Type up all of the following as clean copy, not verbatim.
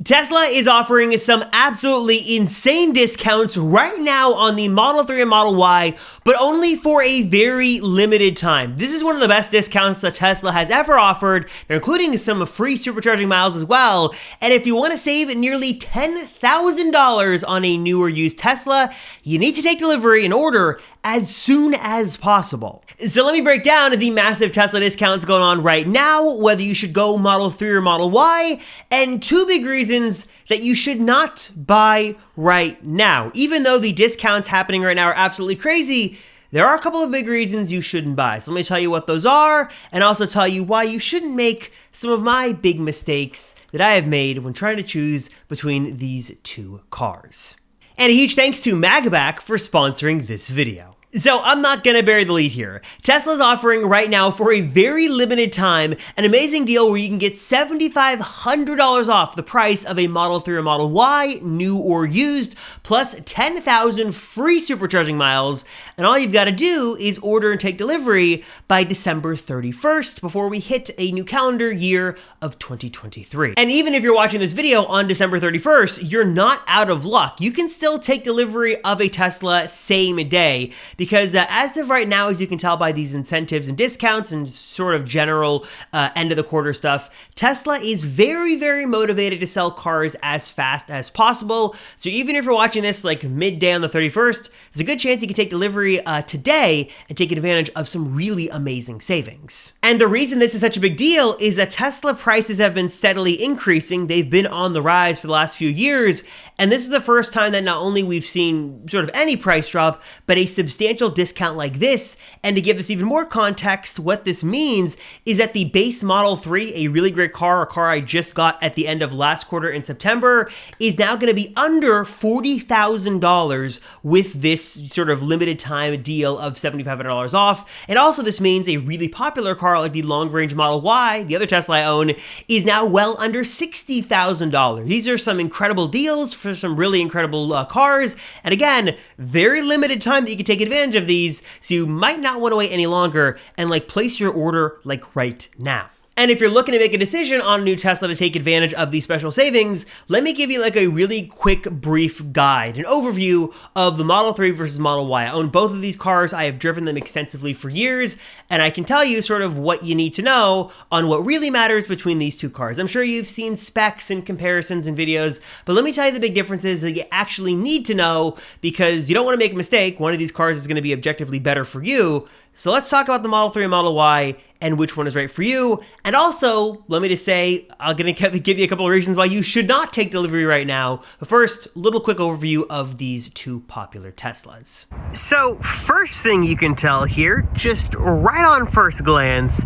Tesla is offering some absolutely insane discounts right now on the Model 3 and Model Y, but only for a very limited time. This is one of the best discounts that Tesla has ever offered. They're including some free supercharging miles as well. And if you want to save nearly $10,000 on a new or used Tesla, you need to take delivery and order as soon as possible. So let me break down the massive Tesla discounts going on right now, whether you should go Model 3 or Model Y, and two big reasons that you should not buy right now. Even though the discounts happening right now are absolutely crazy, there are a couple of big reasons you shouldn't buy. So let me tell you what those are, and also tell you why you shouldn't make some of my big mistakes that I have made when trying to choose between these two cars. And a huge thanks to Magbak for sponsoring this video. So I'm not gonna bury the lead here. Tesla's offering right now for a very limited time an amazing deal where you can get $7,500 off the price of a Model 3 or Model Y, new or used, plus 10,000 free supercharging miles. And all you've gotta do is order and take delivery by December 31st before we hit a new calendar year of 2023. And even if you're watching this video on December 31st, you're not out of luck. You can still take delivery of a Tesla same day. Because as of right now, as you can tell by these incentives and discounts and sort of general end of the quarter stuff, Tesla is very, very motivated to sell cars as fast as possible. So even if you're watching this like midday on the 31st, there's a good chance you can take delivery today and take advantage of some really amazing savings. And the reason this is such a big deal is that Tesla prices have been steadily increasing. They've been on the rise for the last few years. And this is the first time that not only we've seen sort of any price drop, but a substantial discount like this. And to give this even more context, what this means is that the base Model 3, a really great car, a car I just got at the end of last quarter in September, is now going to be under $40,000 with this sort of limited time deal of $7,500 off. And also this means a really popular car like the long-range Model Y, the other Tesla I own, is now well under $60,000. These are some incredible deals for some really incredible cars. And again, very limited time that you can take advantage of these, so you might not want to wait any longer and like place your order like right now. And if you're looking to make a decision on a new Tesla to take advantage of these special savings, let me give you like a really quick, brief guide, an overview of the Model 3 versus Model Y. I own both of these cars. I have driven them extensively for years, and I can tell you sort of what you need to know on what really matters between these two cars. I'm sure you've seen specs and comparisons and videos, but let me tell you the big differences that you actually need to know, because you don't want to make a mistake. One of these cars is going to be objectively better for you. So let's talk about the Model 3 and Model Y and which one is right for you. And also, let me just say, I'm going to give you a couple of reasons why you should not take delivery right now. But first, little quick overview of these two popular Teslas. So first thing you can tell here, just right on first glance,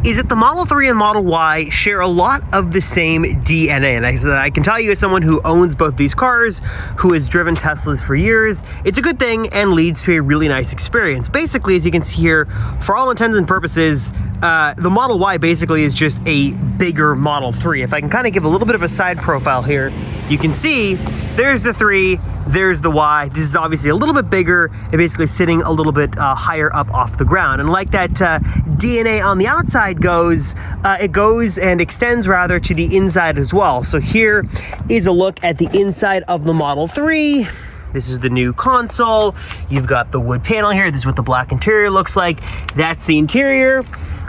is that the Model 3 and Model Y share a lot of the same DNA. And I can tell you as someone who owns both these cars, who has driven Teslas for years, it's a good thing and leads to a really nice experience. Basically, as you can see here, for all intents and purposes, the Model Y basically is just a bigger Model 3. If I can kind of give a little bit of a side profile here, you can see there's the 3, there's the Y. This is obviously a little bit bigger and basically sitting a little bit higher up off the ground. And like that DNA on the outside goes, it goes and extends rather to the inside as well. So here is a look at the inside of the Model 3. This is the new console. You've got the wood panel here. This is what the black interior looks like. That's the interior.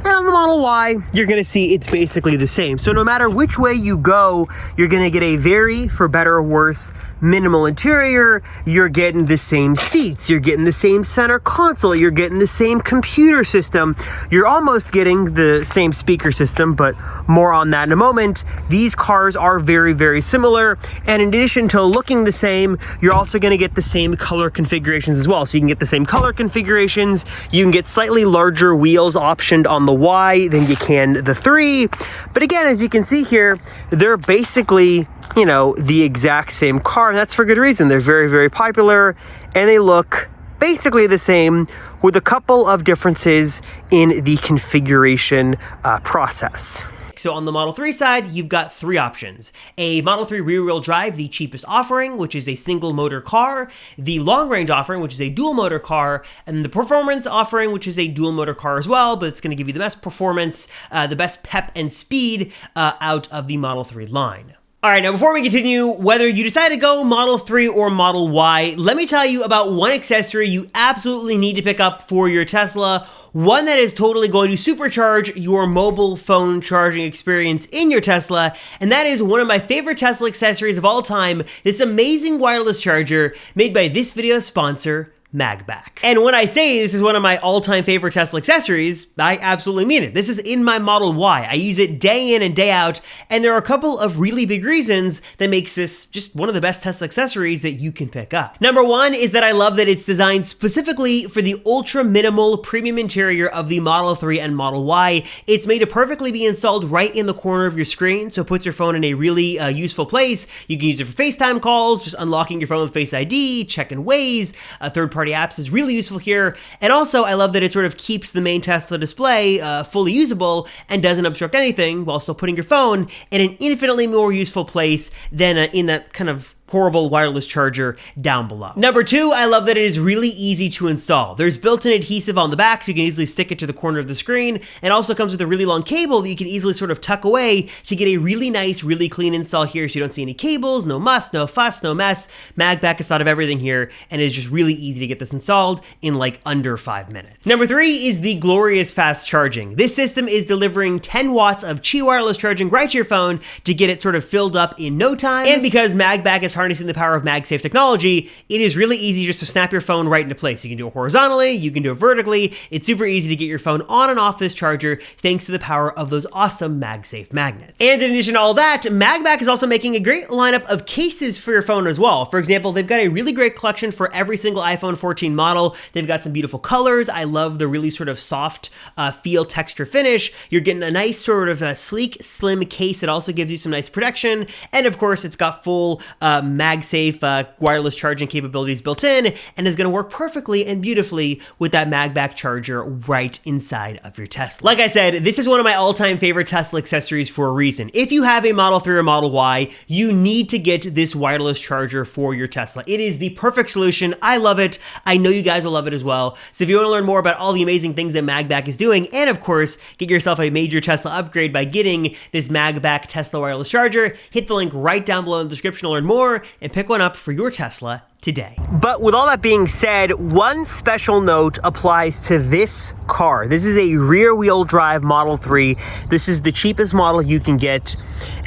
And on the Model Y, you're gonna see it's basically the same. So no matter which way you go, you're gonna get a very, for better or worse, minimal interior. You're getting the same seats. You're getting the same center console. You're getting the same computer system. You're almost getting the same speaker system, but more on that in a moment. These cars are very, very similar. And in addition to looking the same, you're also gonna get the same color configurations as well. So you can get the same color configurations. You can get slightly larger wheels optioned on the Y than you can the 3. But again, as you can see here, they're basically, you know, the exact same car, and that's for good reason. They're very, very popular, and they look basically the same with a couple of differences in the configuration process. So on the Model 3 side, you've got three options. A Model 3 rear-wheel drive, the cheapest offering, which is a single motor car, the long-range offering, which is a dual motor car, and the performance offering, which is a dual motor car as well, but it's going to give you the best performance, the best pep and speed out of the Model 3 line. All right, now before we continue, whether you decide to go Model 3 or Model Y, let me tell you about one accessory you absolutely need to pick up for your Tesla, one that is totally going to supercharge your mobile phone charging experience in your Tesla, and that is one of my favorite Tesla accessories of all time, this amazing wireless charger made by this video's sponsor, Magbak. And when I say this is one of my all-time favorite Tesla accessories, I absolutely mean it. This is in my Model Y. I use it day in and day out, and there are a couple of really big reasons that makes this just one of the best Tesla accessories that you can pick up. Number one is that I love that it's designed specifically for the ultra minimal premium interior of the Model 3 and Model Y. It's made to perfectly be installed right in the corner of your screen, so it puts your phone in a really useful place. You can use it for FaceTime calls, just unlocking your phone with Face ID, checking Waze, third-party apps is really useful here. And also, I love that it sort of keeps the main Tesla display fully usable and doesn't obstruct anything while still putting your phone in an infinitely more useful place than in that kind of horrible wireless charger down below. Number two, I love that it is really easy to install. There's built-in adhesive on the back, so you can easily stick it to the corner of the screen, and also comes with a really long cable that you can easily sort of tuck away to get a really nice, really clean install here, so you don't see any cables, no muss, no fuss, no mess. Magbak has thought of everything here, and it is just really easy to get this installed in like under 5 minutes. Number three is the glorious fast charging. This system is delivering 10 watts of Qi wireless charging right to your phone to get it sort of filled up in no time, and because Magbak is harnessing the power of MagSafe technology, it is really easy just to snap your phone right into place. You can do it horizontally, you can do it vertically. It's super easy to get your phone on and off this charger thanks to the power of those awesome MagSafe magnets. And in addition to all that, Magbak is also making a great lineup of cases for your phone as well. For example, they've got a really great collection for every single iPhone 14 model. They've got some beautiful colors. I love the really sort of soft feel, texture, finish. You're getting a nice sort of sleek, slim case. It also gives you some nice protection. And of course, it's got full MagSafe wireless charging capabilities built in, and is going to work perfectly and beautifully with that Magbak charger right inside of your Tesla. Like I said, this is one of my all-time favorite Tesla accessories for a reason. If you have a Model 3 or Model Y, you need to get this wireless charger for your Tesla. It is the perfect solution. I love it. I know you guys will love it as well. So if you want to learn more about all the amazing things that Magbak is doing, and of course, get yourself a major Tesla upgrade by getting this Magbak Tesla wireless charger, hit the link right down below in the description to learn more, and pick one up for your Tesla today. But with all that being said, one special note applies to this car. This is a rear-wheel drive Model 3. This is the cheapest model you can get.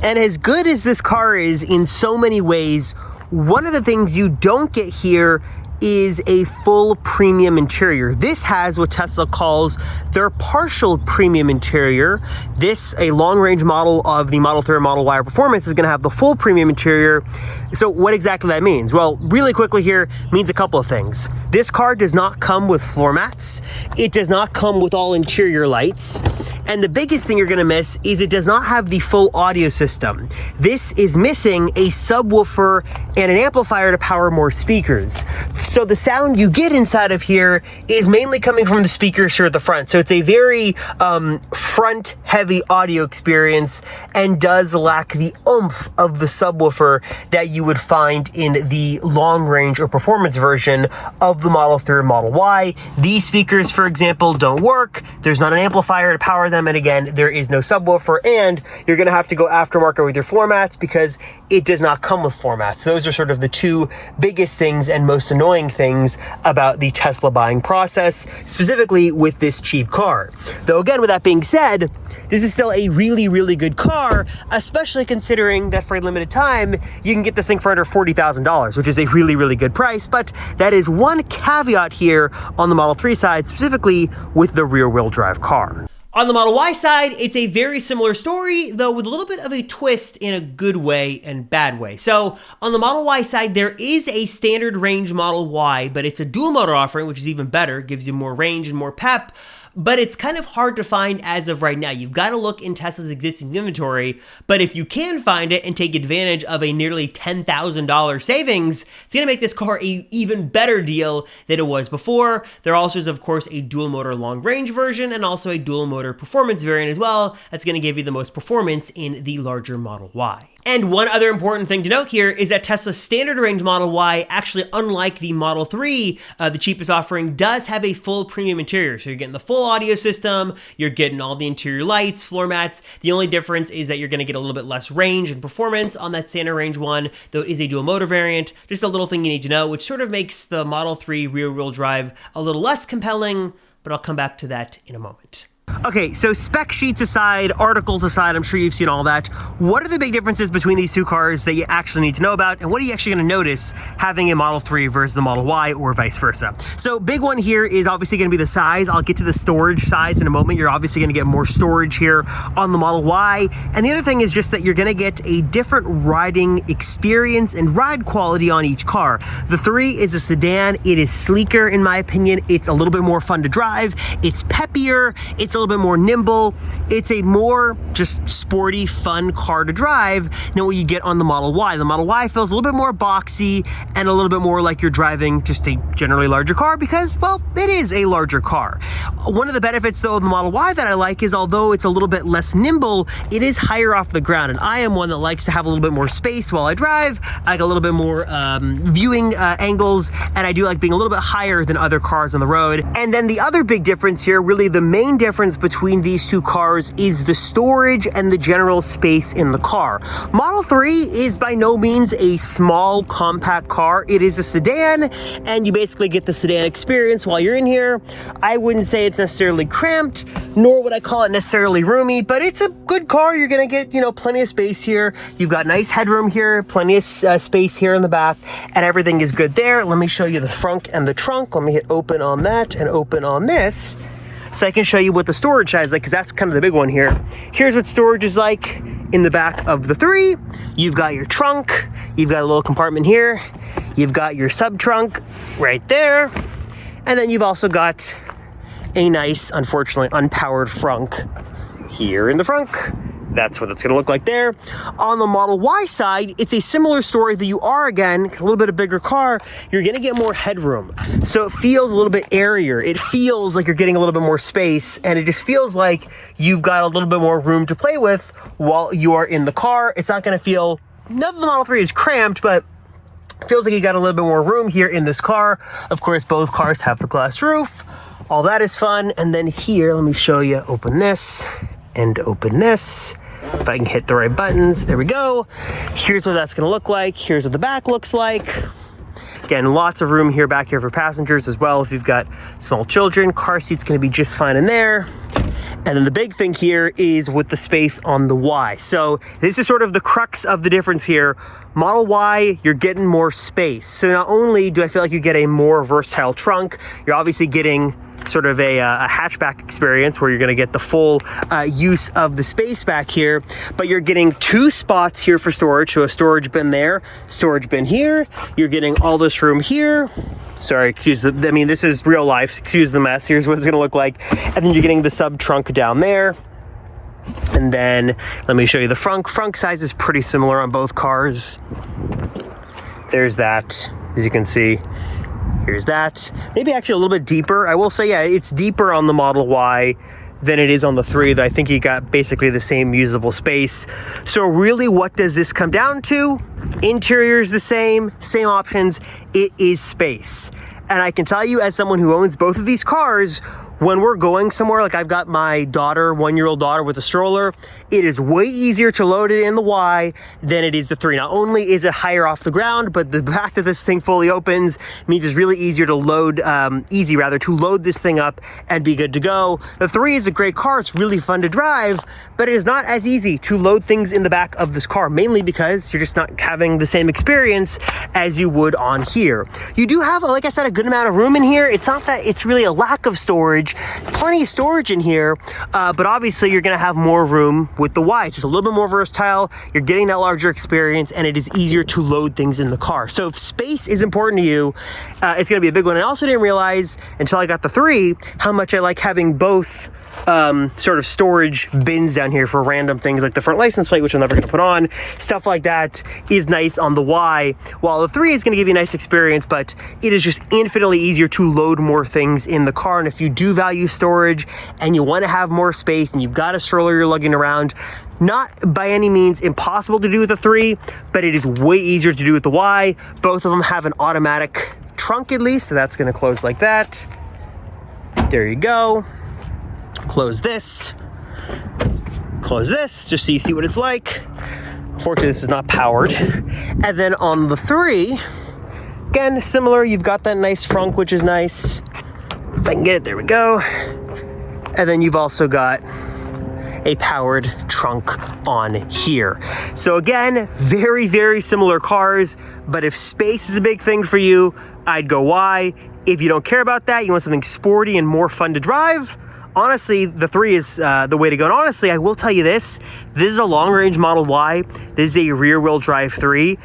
And as good as this car is in so many ways, one of the things you don't get here is a full premium interior. This has what Tesla calls their partial premium interior. This, a long-range model of the Model 3 or Model Y Performance, is going to have the full premium interior. So what exactly that means? Well, really quickly here, means a couple of things. This car does not come with floor mats. It does not come with all interior lights. And the biggest thing you're going to miss is it does not have the full audio system. This is missing a subwoofer and an amplifier to power more speakers. So the sound you get inside of here is mainly coming from the speakers here at the front. So it's a very front-heavy audio experience and does lack the oomph of the subwoofer that you would find in the long-range or performance version of the Model 3 or Model Y. These speakers, for example, don't work. There's not an amplifier to power them, and again, there is no subwoofer, and you're going to have to go aftermarket with your floor mats because it does not come with floor mats. Those are sort of the two biggest things and most annoying things about the Tesla buying process, specifically with this cheap car. Though again, with that being said, this is still a really, really good car, especially considering that for a limited time, you can get this thing for under $40,000, which is a really, really good price. But that is one caveat here on the Model 3 side, specifically with the rear-wheel drive car. On the Model Y side, it's a very similar story, though with a little bit of a twist in a good way and bad way. So on the Model Y side, there is a standard range Model Y, but it's a dual motor offering, which is even better, gives you more range and more pep. But it's kind of hard to find as of right now. You've got to look in Tesla's existing inventory, but if you can find it and take advantage of a nearly $10,000 savings, it's going to make this car an even better deal than it was before. There also is, of course, a dual motor long range version and also a dual motor performance variant as well. That's going to give you the most performance in the larger Model Y. And one other important thing to note here is that Tesla's standard range Model Y, actually unlike the Model 3, the cheapest offering, does have a full premium interior. So you're getting the full audio system, you're getting all the interior lights, floor mats. The only difference is that you're gonna get a little bit less range and performance on that standard range one, though it is a dual motor variant. Just a little thing you need to know, which sort of makes the Model 3 rear wheel drive a little less compelling, but I'll come back to that in a moment. Okay, so spec sheets aside, articles aside, I'm sure you've seen all that. What are the big differences between these two cars that you actually need to know about? And what are you actually gonna notice having a Model 3 versus the Model Y or vice versa? So big one here is obviously gonna be the size. I'll get to the storage size in a moment. You're obviously gonna get more storage here on the Model Y. And the other thing is just that you're gonna get a different riding experience and ride quality on each car. The 3 is a sedan. It is sleeker in my opinion. It's a little bit more fun to drive. It's peppier. It's a little bit more nimble. It's a more just sporty, fun car to drive than what you get on the Model Y. The Model Y feels a little bit more boxy and a little bit more like you're driving just a generally larger car because, well, it is a larger car. One of the benefits though of the Model Y that I like is although it's a little bit less nimble, it is higher off the ground. And I am one that likes to have a little bit more space while I drive. I like a little bit more viewing angles, and I do like being a little bit higher than other cars on the road. And then the other big difference here, really the main difference between these two cars is the storage and the general space in the car. Model 3 is by no means a small, compact car. It is a sedan, and you basically get the sedan experience while you're in here. I wouldn't say it's necessarily cramped, nor would I call it necessarily roomy, but it's a good car. You're gonna get, plenty of space here. You've got nice headroom here, plenty of space here in the back, and everything is good there. Let me show you the front and the trunk. Let me hit open on that and open on this, so I can show you what the storage size is like, because that's kind of the big one here. Here's what storage is like in the back of the 3. You've got your trunk, you've got a little compartment here, you've got your sub trunk right there, and then you've also got a nice, unfortunately, unpowered frunk here in the front. That's what it's gonna look like there. On the Model Y side, it's a similar story that you are, again, a little bit of bigger car, you're gonna get more headroom. So it feels a little bit airier. It feels like you're getting a little bit more space, and it just feels like you've got a little bit more room to play with while you are in the car. It's not gonna feel, not that the Model 3 is cramped, but it feels like you got a little bit more room here in this car. Of course, both cars have the glass roof. All that is fun. And then here, let me show you, open this and open this. If I can hit the right buttons, there we go. Here's what that's gonna look like. Here's what the back looks like. Again, lots of room here back here for passengers as well. If you've got small children, car seat's gonna be just fine in there. And then the big thing here is with the space on the Y. So this is sort of the crux of the difference here. Model Y, you're getting more space. So not only do I feel like you get a more versatile trunk, you're obviously getting sort of a hatchback experience where you're gonna get the full use of the space back here, but you're getting 2 spots here for storage. So a storage bin there, storage bin here. You're getting all this room here. Sorry, this is real life. Excuse the mess. Here's what it's gonna look like. And then you're getting the sub trunk down there. And then let me show you the front. Front size is pretty similar on both cars. There's that, as you can see. Here's that. Maybe actually a little bit deeper. I will say, yeah, it's deeper on the Model Y than it is on the 3. That I think you got basically the same usable space. So really, what does this come down to? Interior is the same options. It is space. And I can tell you, as someone who owns both of these cars, when we're going somewhere, like I've got my daughter, 1-year-old daughter with a stroller, it is way easier to load it in the Y than it is the 3. Not only is it higher off the ground, but the fact that this thing fully opens means it's really easier to load, to load this thing up and be good to go. The 3 is a great car. It's really fun to drive, but it is not as easy to load things in the back of this car, mainly because you're just not having the same experience as you would on here. You do have, like I said, a good amount of room in here. It's not that it's really a lack of storage. Plenty of storage in here, but obviously you're gonna have more room with the Y. It's just a little bit more versatile. You're getting that larger experience, and it is easier to load things in the car. So if space is important to you, it's gonna be a big one. I also didn't realize until I got the 3 how much I like having both sort of storage bins down here for random things like the front license plate, which I'm never going to put on. Stuff like that is nice on the Y, while the 3 is going to give you a nice experience, but it is just infinitely easier to load more things in the car. And if you do value storage and you want to have more space and you've got a stroller you're lugging around, not by any means impossible to do with the 3, but it is way easier to do with the Y. Both of them have an automatic trunk at least, so that's going to close like that. There you go. Close this, just so you see what it's like. Unfortunately, this is not powered. And then on the 3, again, similar, you've got that nice frunk, which is nice. If I can get it, there we go. And then you've also got a powered trunk on here. So again, very, very similar cars, but if space is a big thing for you, I'd go Y. If you don't care about that, you want something sporty and more fun to drive, honestly, the 3 is the way to go. And honestly, I will tell you this is a long-range Model Y. This is a rear-wheel drive 3.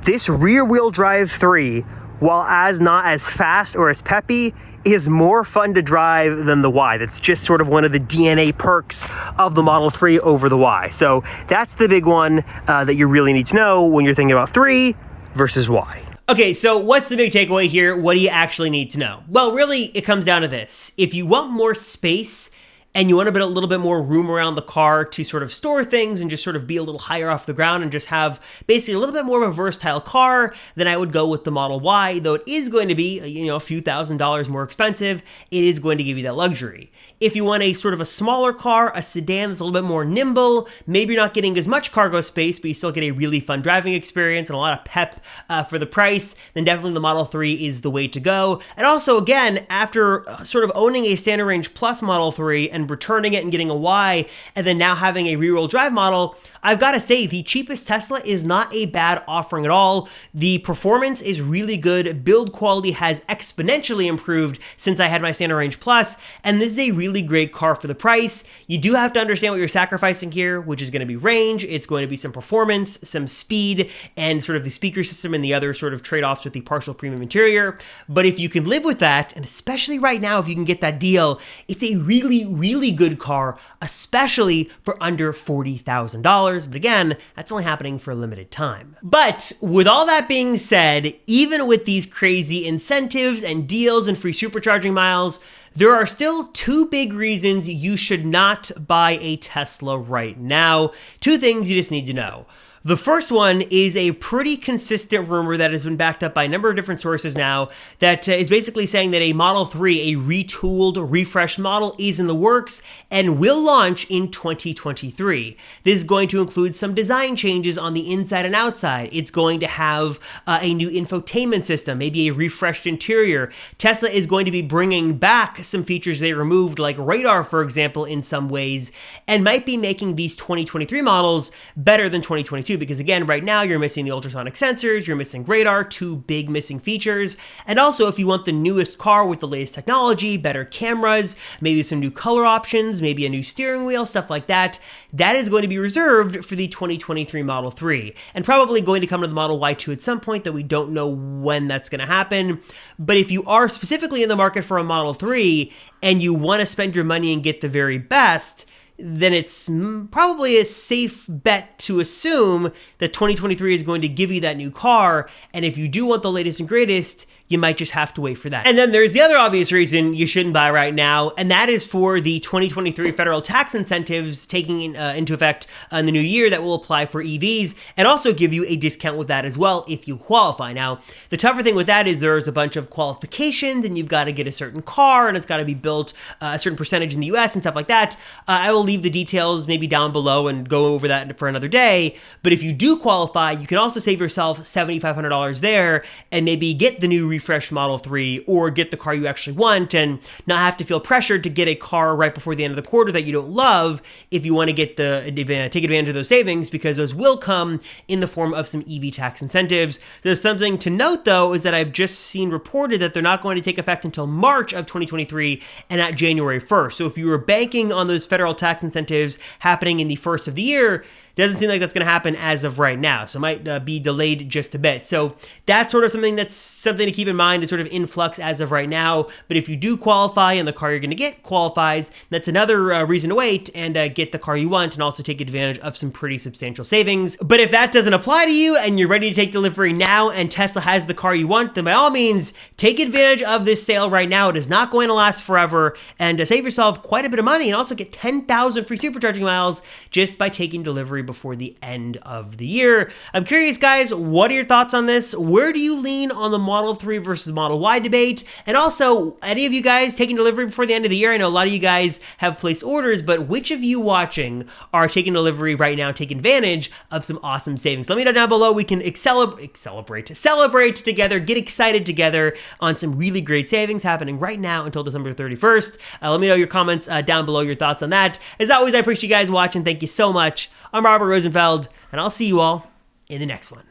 This rear-wheel drive 3, while not as fast or as peppy, is more fun to drive than the Y. That's just sort of one of the DNA perks of the Model 3 over the Y. So that's the big one that you really need to know when you're thinking about 3 versus Y. Okay, so what's the big takeaway here? What do you actually need to know? Well, really, it comes down to this. If you want more space and you want to put a little bit more room around the car to sort of store things and just sort of be a little higher off the ground and just have basically a little bit more of a versatile car, then I would go with the Model Y. Though it is going to be, a few $1,000s more expensive, it is going to give you that luxury. If you want a sort of a smaller car, a sedan that's a little bit more nimble, maybe you're not getting as much cargo space, but you still get a really fun driving experience and a lot of pep for the price, then definitely the Model 3 is the way to go. And also, again, after sort of owning a Standard Range Plus Model 3 and returning it and getting a Y, and then now having a rear-wheel drive model, I've got to say, the cheapest Tesla is not a bad offering at all. The performance is really good. Build quality has exponentially improved since I had my Standard Range Plus, and this is a really great car for the price. You do have to understand what you're sacrificing here, which is going to be range, it's going to be some performance, some speed, and sort of the speaker system and the other sort of trade-offs with the partial premium interior. But if you can live with that, and especially right now if you can get that deal, it's a really, really good car, especially for under $40,000. But again, that's only happening for a limited time. But with all that being said, even with these crazy incentives and deals and free supercharging miles, there are still 2 big reasons you should not buy a Tesla right now. 2 things you just need to know. The first one is a pretty consistent rumor that has been backed up by a number of different sources now that is basically saying that a Model 3, a retooled, refreshed model, is in the works and will launch in 2023. This is going to include some design changes on the inside and outside. It's going to have a new infotainment system, maybe a refreshed interior. Tesla is going to be bringing back some features they removed, like radar, for example, in some ways, and might be making these 2023 models better than 2022. Because again, right now you're missing the ultrasonic sensors, you're missing radar, 2 big missing features. And also, if you want the newest car with the latest technology, better cameras, maybe some new color options, maybe a new steering wheel, stuff like that, that is going to be reserved for the 2023 Model 3. And probably going to come to the Model Y2 at some point, that we don't know when that's going to happen. But if you are specifically in the market for a Model 3 and you want to spend your money and get the very best, then it's probably a safe bet to assume that 2023 is going to give you that new car. And if you do want the latest and greatest, you might just have to wait for that. And then there's the other obvious reason you shouldn't buy right now, and that is for the 2023 federal tax incentives taking into effect in the new year that will apply for EVs, and also give you a discount with that as well if you qualify. Now, the tougher thing with that is there's a bunch of qualifications, and you've got to get a certain car, and it's got to be built a certain percentage in the US and stuff like that. I will leave the details maybe down below and go over that for another day, but if you do qualify, you can also save yourself $7,500 there, and maybe get the new refreshed Model 3 or get the car you actually want and not have to feel pressured to get a car right before the end of the quarter that you don't love if you want to get take advantage of those savings, because those will come in the form of some EV tax incentives. There's something to note though, is that I've just seen reported that they're not going to take effect until March of 2023 and not January 1st. So if you were banking on those federal tax incentives happening in the first of the year, doesn't seem like that's going to happen as of right now. So it might be delayed just a bit. So that's sort of something to keep in mind. It's sort of in flux as of right now. But if you do qualify and the car you're going to get qualifies, that's another reason to wait and get the car you want and also take advantage of some pretty substantial savings. But if that doesn't apply to you and you're ready to take delivery now and Tesla has the car you want, then by all means, take advantage of this sale right now. It is not going to last forever, and save yourself quite a bit of money and also get 10,000 free supercharging miles just by taking delivery before the end of the year. I'm curious, guys, what are your thoughts on this? Where do you lean on the Model 3 versus Model Y debate? And also, any of you guys taking delivery before the end of the year? I know a lot of you guys have placed orders, but which of you watching are taking delivery right now, taking advantage of some awesome savings? Let me know down below. We can celebrate together, get excited together on some really great savings happening right now until December 31st. Let me know your comments down below, your thoughts on that. As always, I appreciate you guys watching. Thank you so much. I'm Robert Rosenfeld, and I'll see you all in the next one.